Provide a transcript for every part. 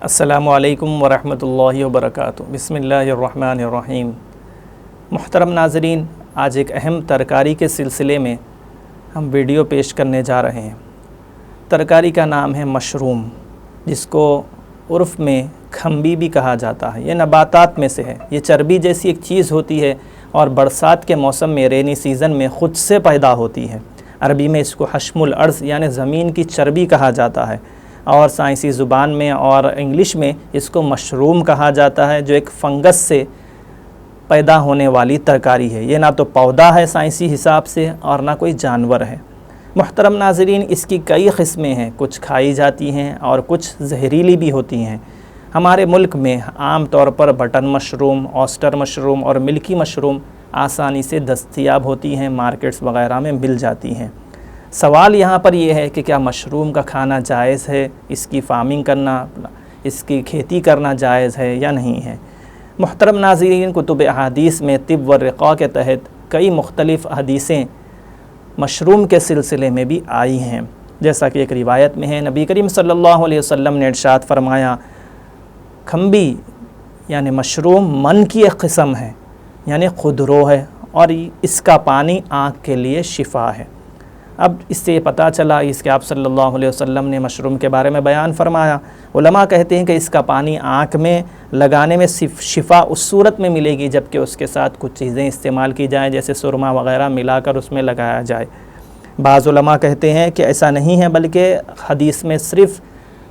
السلام علیکم ورحمۃ اللہ وبرکاتہ۔ بسم اللہ الرحمن الرحیم۔ محترم ناظرین، آج ایک اہم ترکاری کے سلسلے میں ہم ویڈیو پیش کرنے جا رہے ہیں۔ ترکاری کا نام ہے مشروم، جس کو عرف میں کھمبی بھی کہا جاتا ہے۔ یہ نباتات میں سے ہے۔ یہ چربی جیسی ایک چیز ہوتی ہے اور برسات کے موسم میں رینی سیزن میں خود سے پیدا ہوتی ہے۔ عربی میں اس کو حشم الارض یعنی زمین کی چربی کہا جاتا ہے، اور سائنسی زبان میں اور انگلش میں اس کو مشروم کہا جاتا ہے، جو ایک فنگس سے پیدا ہونے والی ترکاری ہے۔ یہ نہ تو پودا ہے سائنسی حساب سے اور نہ کوئی جانور ہے۔ محترم ناظرین، اس کی کئی قسمیں ہیں، کچھ کھائی جاتی ہیں اور کچھ زہریلی بھی ہوتی ہیں۔ ہمارے ملک میں عام طور پر بٹن مشروم، اوسٹر مشروم اور ملکی مشروم آسانی سے دستیاب ہوتی ہیں، مارکیٹس وغیرہ میں مل جاتی ہیں۔ سوال یہاں پر یہ ہے کہ کیا مشروم کا کھانا جائز ہے، اس کی فارمنگ کرنا، اس کی کھیتی کرنا جائز ہے یا نہیں ہے۔ محترم ناظرین، کتب احادیث میں طب و رقاء کے تحت کئی مختلف حدیثیں مشروم کے سلسلے میں بھی آئی ہیں، جیسا کہ ایک روایت میں ہے، نبی کریم صلی اللہ علیہ وسلم نے ارشاد فرمایا، کھمبی یعنی مشروم من کی ایک قسم ہے، یعنی خودرو ہے، اور اس کا پانی آنکھ کے لیے شفا ہے۔ اب اس سے یہ پتہ چلا اس کہ آپ صلی اللہ علیہ وسلم نے مشروم کے بارے میں بیان فرمایا۔ علماء کہتے ہیں کہ اس کا پانی آنکھ میں لگانے میں شفا اس صورت میں ملے گی جبکہ اس کے ساتھ کچھ چیزیں استعمال کی جائیں، جیسے سرما وغیرہ ملا کر اس میں لگایا جائے۔ بعض علماء کہتے ہیں کہ ایسا نہیں ہے، بلکہ حدیث میں صرف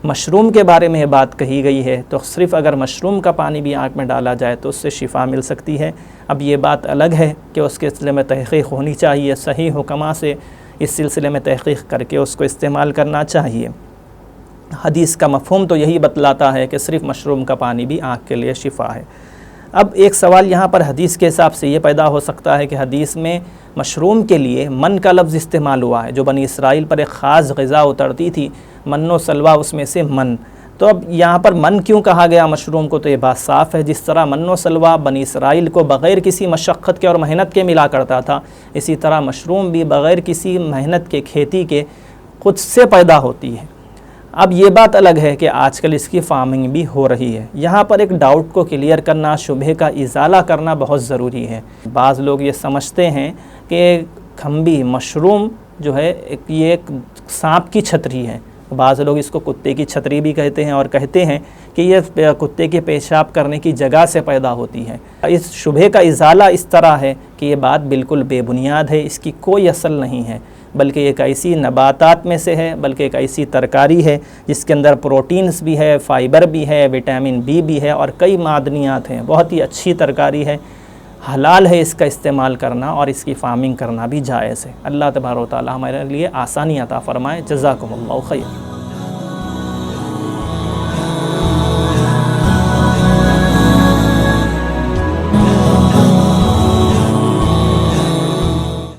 مشروم کے بارے میں یہ بات کہی گئی ہے، تو صرف اگر مشروم کا پانی بھی آنکھ میں ڈالا جائے تو اس سے شفا مل سکتی ہے۔ اب یہ بات الگ ہے کہ اس کے سلسلے میں تحقیق ہونی چاہیے، صحیح حکماء سے اس سلسلے میں تحقیق کر کے اس کو استعمال کرنا چاہیے۔ حدیث کا مفہوم تو یہی بتلاتا ہے کہ صرف مشروم کا پانی بھی آنکھ کے لیے شفا ہے۔ اب ایک سوال یہاں پر حدیث کے حساب سے یہ پیدا ہو سکتا ہے کہ حدیث میں مشروم کے لیے من کا لفظ استعمال ہوا ہے، جو بنی اسرائیل پر ایک خاص غذا اترتی تھی، من و سلوہ، اس میں سے من۔ تو اب یہاں پر من کیوں کہا گیا مشروم کو؟ تو یہ بات صاف ہے، جس طرح من و سلوہ بنی اسرائیل کو بغیر کسی مشقت کے اور محنت کے ملا کرتا تھا، اسی طرح مشروم بھی بغیر کسی محنت کے، کھیتی کے، خود سے پیدا ہوتی ہے۔ اب یہ بات الگ ہے کہ آج کل اس کی فارمنگ بھی ہو رہی ہے۔ یہاں پر ایک ڈاؤٹ کو کلیئر کرنا، شبہے کا ازالہ کرنا بہت ضروری ہے۔ بعض لوگ یہ سمجھتے ہیں کہ کھمبی مشروم جو ہے یہ ایک سانپ کی چھتری ہے۔ بعض لوگ اس کو کتے کی چھتری بھی کہتے ہیں اور کہتے ہیں کہ یہ کتے کے پیشاب کرنے کی جگہ سے پیدا ہوتی ہے۔ اس شبہے کا ازالہ اس طرح ہے کہ یہ بات بالکل بے بنیاد ہے، اس کی کوئی اصل نہیں ہے، بلکہ ایک ایسی نباتات میں سے ہے، بلکہ ایک ایسی ترکاری ہے جس کے اندر پروٹینز بھی ہے، فائبر بھی ہے، وٹامن بی بھی ہے اور کئی معدنیات ہیں۔ بہت ہی اچھی ترکاری ہے، حلال ہے اس کا استعمال کرنا، اور اس کی فارمنگ کرنا بھی جائز ہے۔ اللہ تبارک و تعالی ہمارے لیے آسانی عطا فرمائے۔ جزاکم اللہ خیر۔